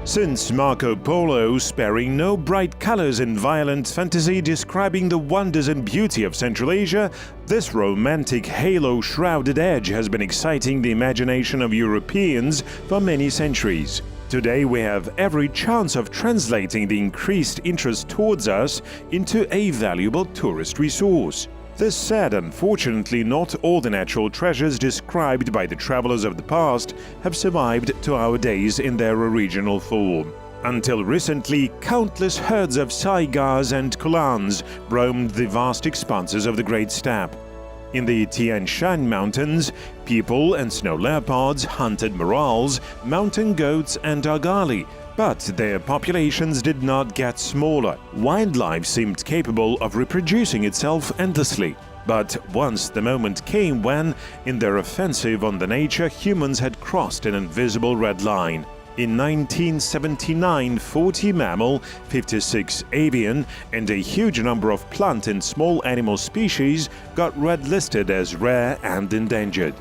Since Marco Polo, sparing no bright colors in violent fantasy describing the wonders and beauty of Central Asia, this romantic halo-shrouded edge has been exciting the imagination of Europeans for many centuries. Today we have every chance of translating the increased interest towards us into a valuable tourist resource. This said, unfortunately, not all the natural treasures described by the travelers of the past have survived to our days in their original form. Until recently, countless herds of saigars and kulans roamed the vast expanses of the Great Steppe. In the Tian Shan Mountains, people and snow leopards hunted morels, mountain goats and argali, but their populations did not get smaller. Wildlife seemed capable of reproducing itself endlessly. But once the moment came when, in their offensive on the nature, humans had crossed an invisible red line. In 1979, 40 mammal, 56 avian, and a huge number of plant and small animal species got red-listed as rare and endangered.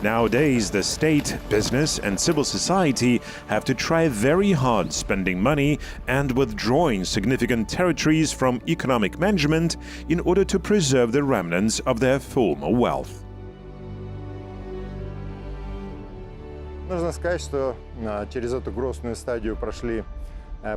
Nowadays, the state, business and civil society have to try very hard spending money and withdrawing significant territories from economic management in order to preserve the remnants of their former wealth. Нужно сказать, что через эту грозную стадию прошли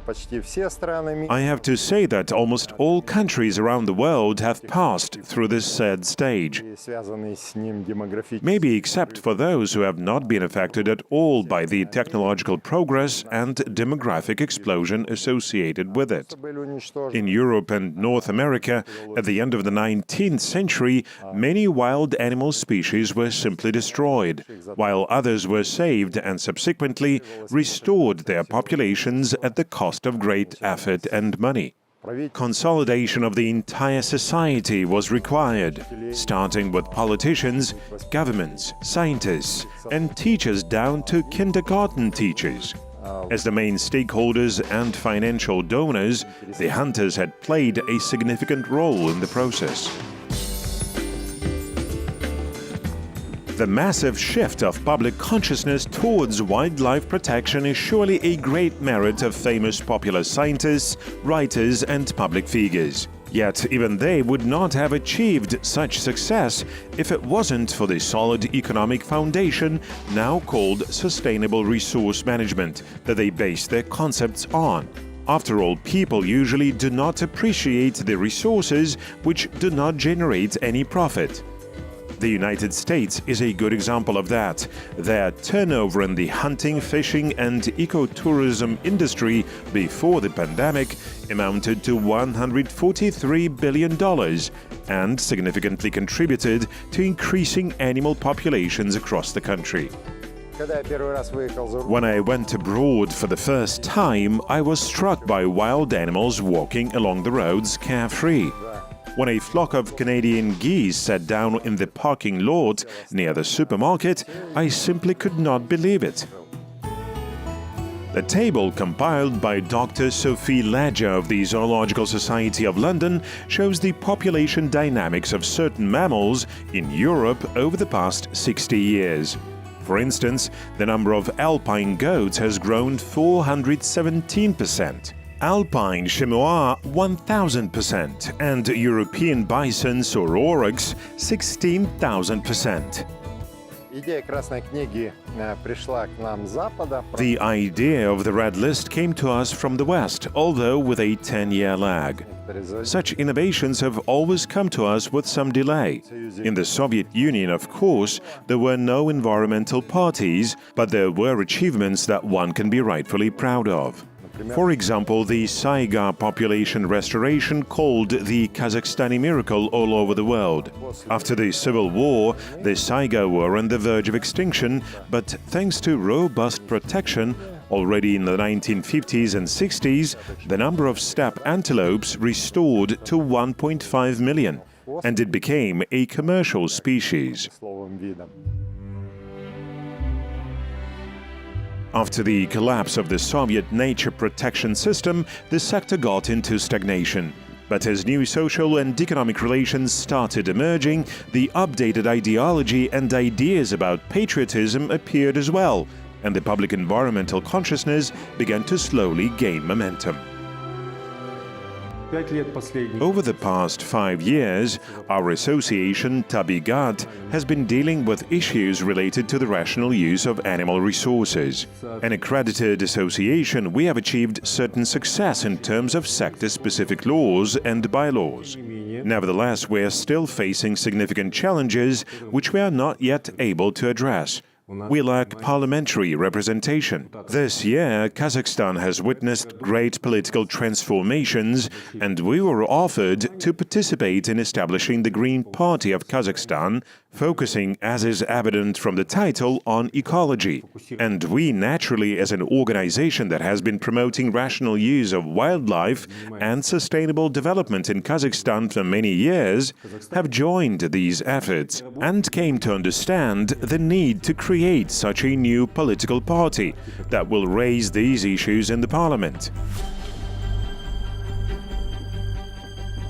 почти все страны. I have to say that almost all countries around the world have passed through this sad stage. Связанные с ним демографические. Maybe except for those who have not been affected at all by the technological progress and demographic explosion associated with it. Были уничтожены. In Europe and North America, at the end of the 19th century, many wild animal species were simply destroyed, while others were saved and subsequently restored their populations at the cost of great effort and money. Consolidation of the entire society was required, starting with politicians, governments, scientists, and teachers down to kindergarten teachers. As the main stakeholders and financial donors, the hunters had played a significant role in the process. The massive shift of public consciousness towards wildlife protection is surely a great merit of famous popular scientists, writers, and public figures. Yet even they would not have achieved such success if it wasn't for the solid economic foundation now called sustainable resource management that they base their concepts on. After all, people usually do not appreciate the resources which do not generate any profit. The United States is a good example of that. Their turnover in the hunting, fishing and ecotourism industry before the pandemic amounted to $143 billion and significantly contributed to increasing animal populations across the country. When I went abroad for the first time, I was struck by wild animals walking along the roads carefree. When a flock of Canadian geese sat down in the parking lot near the supermarket, I simply could not believe it. The table compiled by Dr. Sophie Ledger of the Zoological Society of London shows the population dynamics of certain mammals in Europe over the past 60 years. For instance, the number of alpine goats has grown 417%. Alpine chamois 1000% and European bisons or aurochs 16,000%. The idea of the Red List came to us from the West, although with a 10-year lag. Such innovations have always come to us with some delay. In the Soviet Union, of course, there were no environmental parties, but there were achievements that one can be rightfully proud of. For example, the saiga population restoration called the Kazakhstani miracle all over the world. After the civil war, the saiga were on the verge of extinction, but thanks to robust protection, already in the 1950s and 60s, the number of steppe antelopes restored to 1.5 million, and it became a commercial species. After the collapse of the Soviet nature protection system, the sector got into stagnation. But as new social and economic relations started emerging, the updated ideology and ideas about patriotism appeared as well, and the public environmental consciousness began to slowly gain momentum. Over the past 5 years, our association Tabigat has been dealing with issues related to the rational use of animal resources. An accredited association, we have achieved certain success in terms of sector-specific laws and bylaws. Nevertheless, we are still facing significant challenges which we are not yet able to address. We lack parliamentary representation. This year, Kazakhstan has witnessed great political transformations, and we were offered to participate in establishing the Green Party of Kazakhstan, focusing, as is evident from the title, on ecology. And we, naturally, as an organization that has been promoting rational use of wildlife and sustainable development in Kazakhstan for many years, have joined these efforts and came to understand the need to create such a new political party that will raise these issues in the parliament.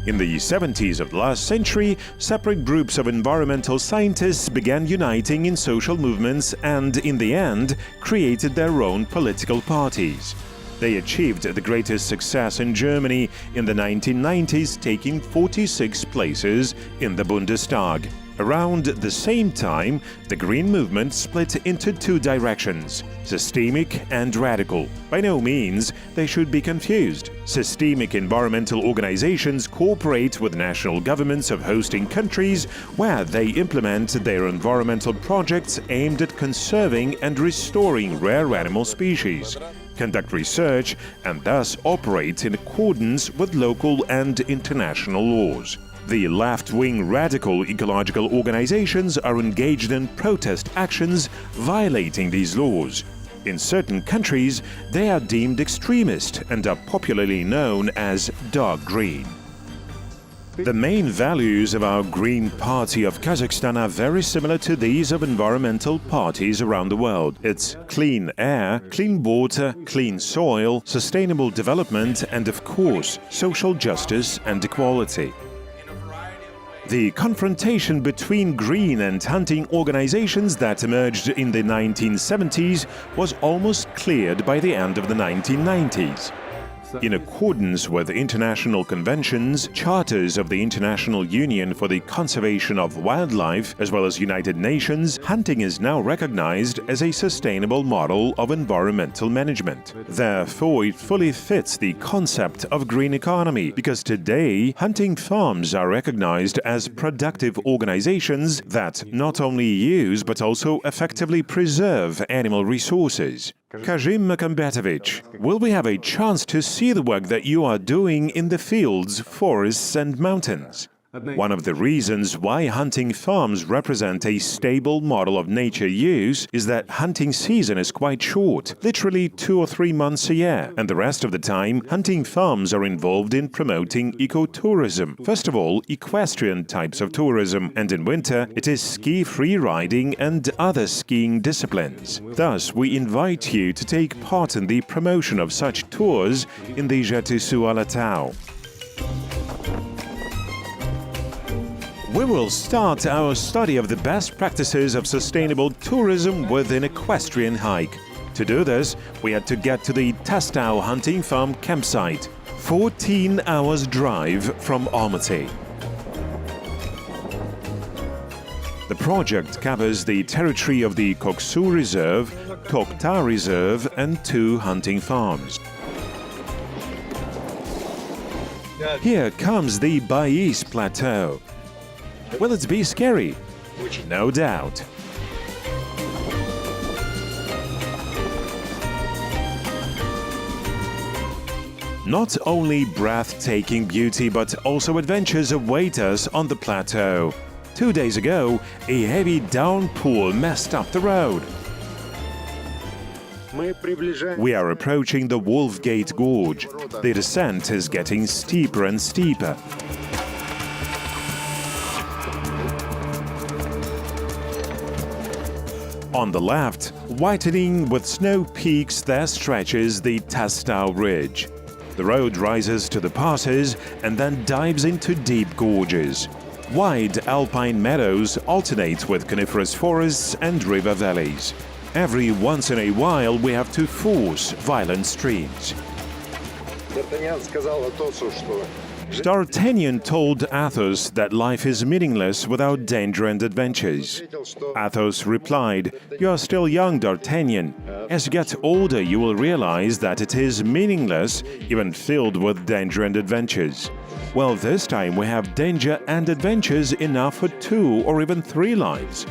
In the 70s of the last century, separate groups of environmental scientists began uniting in social movements and, in the end, created their own political parties. They achieved the greatest success in Germany in the 1990s, taking 46 places in the Bundestag. Around the same time, the Green movement split into two directions: systemic and radical. By no means they should be confused. Systemic environmental organizations cooperate with national governments of hosting countries where they implement their environmental projects aimed at conserving and restoring rare animal species, conduct research, and thus operate in accordance with local and international laws. The left-wing radical ecological organizations are engaged in protest actions violating these laws. In certain countries, they are deemed extremist and are popularly known as dark green. The main values of our Green Party of Kazakhstan are very similar to these of environmental parties around the world. It's clean air, clean water, clean soil, sustainable development, and of course, social justice and equality. The confrontation between green and hunting organizations that emerged in the 1970s was almost cleared by the end of the 1990s. In accordance with international conventions, charters of the International Union for the Conservation of Wildlife, as well as United Nations, hunting is now recognized as a sustainable model of environmental management. Therefore, it fully fits the concept of green economy, because today, hunting farms are recognized as productive organizations that not only use but also effectively preserve animal resources. Kazim Makambetovich, will we have a chance to see the work that you are doing in the fields, forests and mountains? One of the reasons why hunting farms represent a stable model of nature use is that hunting season is quite short, literally 2 or 3 months a year, and the rest of the time hunting farms are involved in promoting ecotourism. First of all, equestrian types of tourism, and in winter it is ski-free riding and other skiing disciplines. Thus, we invite you to take part in the promotion of such tours in the Jatusu Alatau. We will start our study of the best practices of sustainable tourism with an equestrian hike. To do this, we had to get to the Tastau hunting farm campsite, 14 hours drive from Almaty. The project covers the territory of the Koksu Reserve, Tokta Reserve and 2 hunting farms. Here comes the Bais Plateau. Will it be scary? No doubt. Not only breathtaking beauty, but also adventures await us on the plateau. 2 days ago, a heavy downpour messed up the road. We are approaching the Wolfgate Gorge. The descent is getting steeper and steeper. On the left, whitening with snow peaks, there stretches the Tastau Ridge. The road rises to the passes and then dives into deep gorges. Wide alpine meadows alternate with coniferous forests and river valleys. Every once in a while we have to force violent streams. D'Artagnan told Athos that life is meaningless without danger and adventures. Athos replied, "You are still young, D'Artagnan. As you get older, you will realize that it is meaningless, even filled with danger and adventures." Well, this time we have danger and adventures enough for 2 or even 3 lives.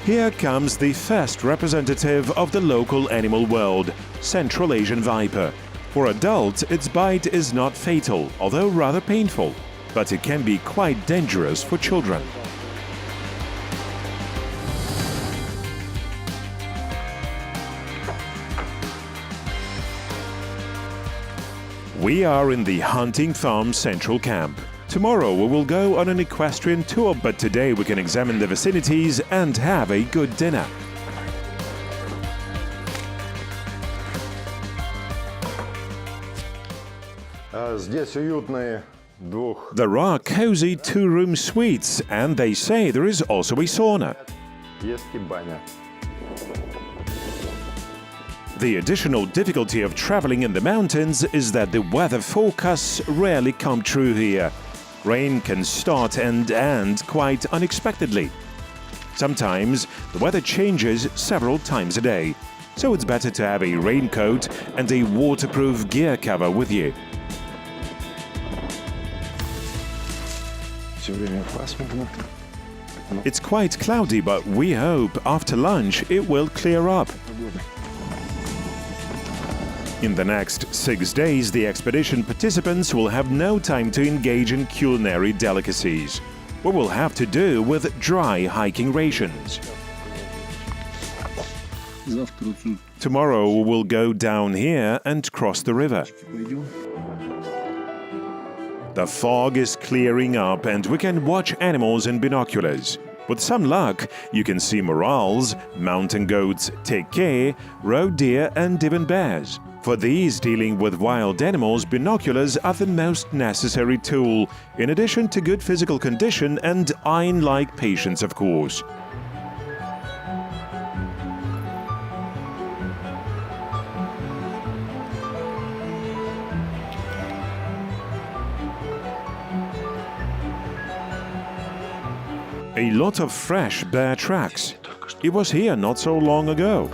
Here comes the first representative of the local animal world, Central Asian viper. For adults, its bite is not fatal, although rather painful, but it can be quite dangerous for children. We are in the Hunting Farm Central Camp. Tomorrow we will go on an equestrian tour, but today we can examine the vicinities and have a good dinner. Здесь уютные There are cozy 2-room suites, and they say there is also a sauna. Есть и баня. The additional difficulty of traveling in the mountains is that the weather forecasts rarely come true here. Rain can start and end quite unexpectedly. Sometimes the weather changes several times a day, so it's better to have a raincoat and a waterproof gear cover with you. It's quite cloudy, but we hope after lunch it will clear up. In the next 6 days, the expedition participants will have no time to engage in culinary delicacies. We will have to do with dry hiking rations. Tomorrow we will go down here and cross the river. The fog is clearing up and we can watch animals in binoculars. With some luck, you can see morals, mountain goats, teke, roe deer and even bears. For these dealing with wild animals, binoculars are the most necessary tool, in addition to good physical condition and iron-like patience, of course. A lot of fresh bear tracks. It was here not so long ago.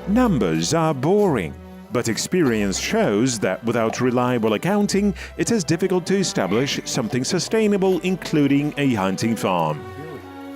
Numbers are boring, but experience shows that without reliable accounting, it is difficult to establish something sustainable, including a hunting farm.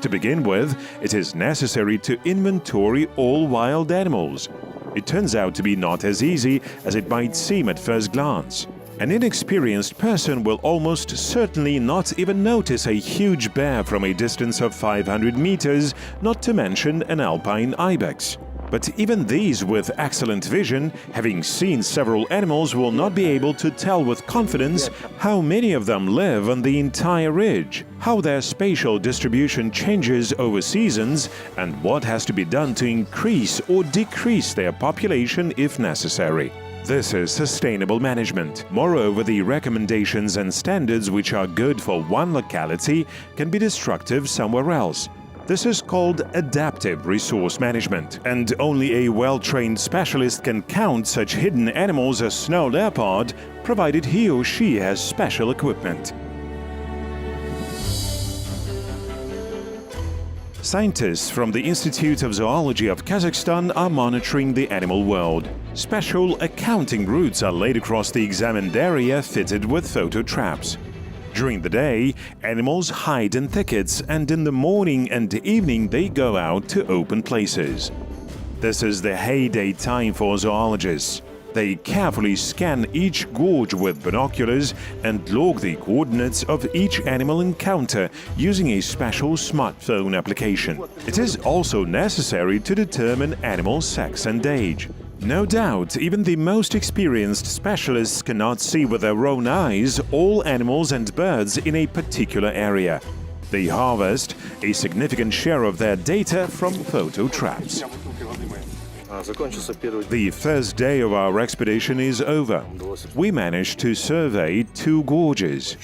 To begin with, it is necessary to inventory all wild animals. It turns out to be not as easy as it might seem at first glance. An inexperienced person will almost certainly not even notice a huge bear from a distance of 500 meters, not to mention an alpine ibex. But even these with excellent vision, having seen several animals, will not be able to tell with confidence how many of them live on the entire ridge, how their spatial distribution changes over seasons, and what has to be done to increase or decrease their population if necessary. This is sustainable management. Moreover, the recommendations and standards which are good for one locality can be destructive somewhere else. This is called adaptive resource management, and only a well-trained specialist can count such hidden animals as snow leopard, provided he or she has special equipment. Scientists from the Institute of Zoology of Kazakhstan are monitoring the animal world. Special accounting routes are laid across the examined area fitted with photo traps. During the day, animals hide in thickets, and in the morning and evening they go out to open places. This is the heyday time for zoologists. They carefully scan each gorge with binoculars and log the coordinates of each animal encounter using a special smartphone application. It is also necessary to determine animal sex and age. No doubt, even the most experienced specialists cannot see with their own eyes all animals and birds in a particular area. They harvest a significant share of their data from photo traps. The first day of our expedition is over. We managed to survey 2 gorges.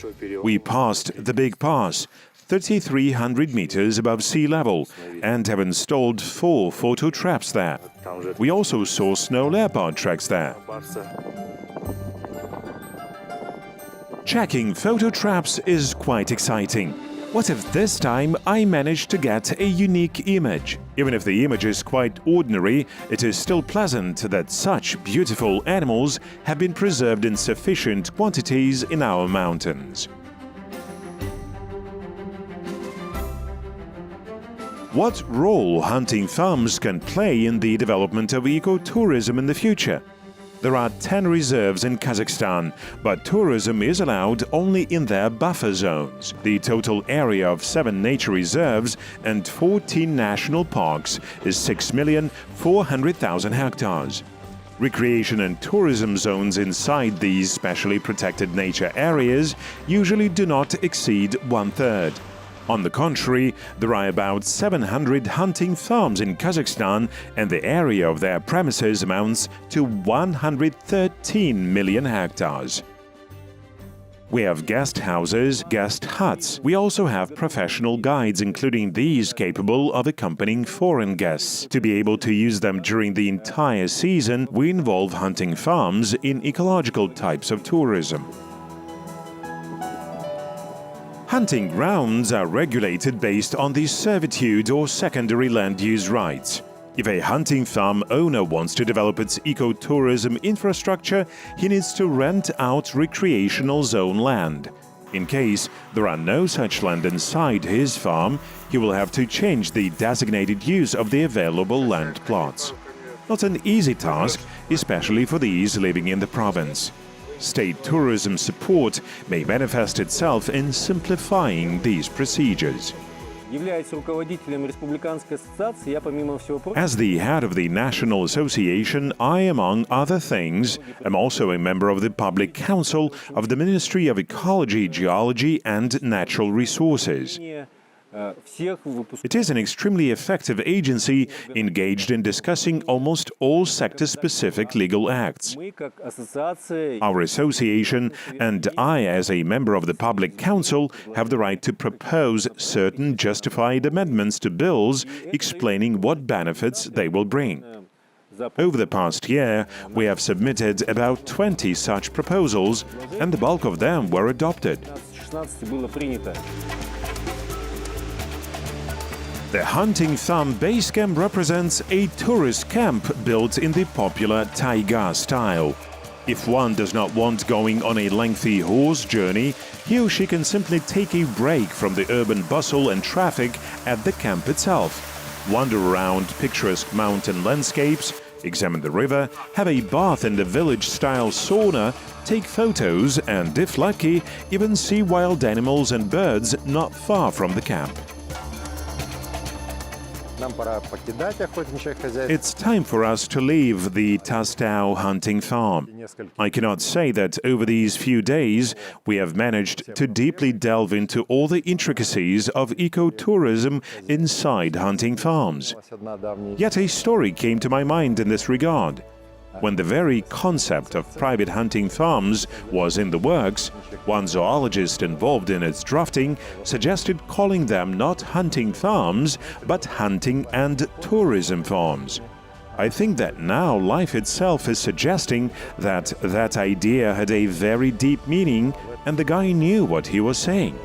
We passed the Big Pass, 3,300 meters above sea level, and have installed 4 photo traps there. We also saw snow leopard tracks there. Checking photo traps is quite exciting. What if this time I managed to get a unique image? Even if the image is quite ordinary, it is still pleasant that such beautiful animals have been preserved in sufficient quantities in our mountains. What role hunting farms can play in the development of ecotourism in the future? There are 10 reserves in Kazakhstan, but tourism is allowed only in their buffer zones. The total area of 7 nature reserves and 14 national parks is 6,400,000 hectares. Recreation and tourism zones inside these specially protected nature areas usually do not exceed 1/3. On the contrary, there are about 700 hunting farms in Kazakhstan, and the area of their premises amounts to 113 million hectares. We have guest houses, guest huts. We also have professional guides, including these capable of accompanying foreign guests. To be able to use them during the entire season, we involve hunting farms in ecological types of tourism. Hunting grounds are regulated based on the servitude or secondary land use rights. If a hunting farm owner wants to develop its ecotourism infrastructure, he needs to rent out recreational zone land. In case there are no such land inside his farm, he will have to change the designated use of the available land plots. Not an easy task, especially for these living in the province. State tourism support may manifest itself in simplifying these procedures. As the head of the National Association, I, among other things, am also a member of the Public Council of the Ministry of Ecology, Geology and Natural Resources. It is an extremely effective agency engaged in discussing almost all sector-specific legal acts. Our association and I, as a member of the Public Council, have the right to propose certain justified amendments to bills explaining what benefits they will bring. Over the past year, we have submitted about 20 such proposals, and the bulk of them were adopted. The hunting farm base camp represents a tourist camp built in the popular taiga style. If one does not want going on a lengthy horse journey, he or she can simply take a break from the urban bustle and traffic at the camp itself, wander around picturesque mountain landscapes, examine the river, have a bath in the village-style sauna, take photos and, if lucky, even see wild animals and birds not far from the camp. It's time for us to leave the Tastau hunting farm. I cannot say that over these few days we have managed to deeply delve into all the intricacies of ecotourism inside hunting farms. Yet a story came to my mind in this regard. When the very concept of private hunting farms was in the works, one zoologist involved in its drafting suggested calling them not hunting farms, but hunting and tourism farms. I think that now life itself is suggesting that that idea had a very deep meaning, and the guy knew what he was saying.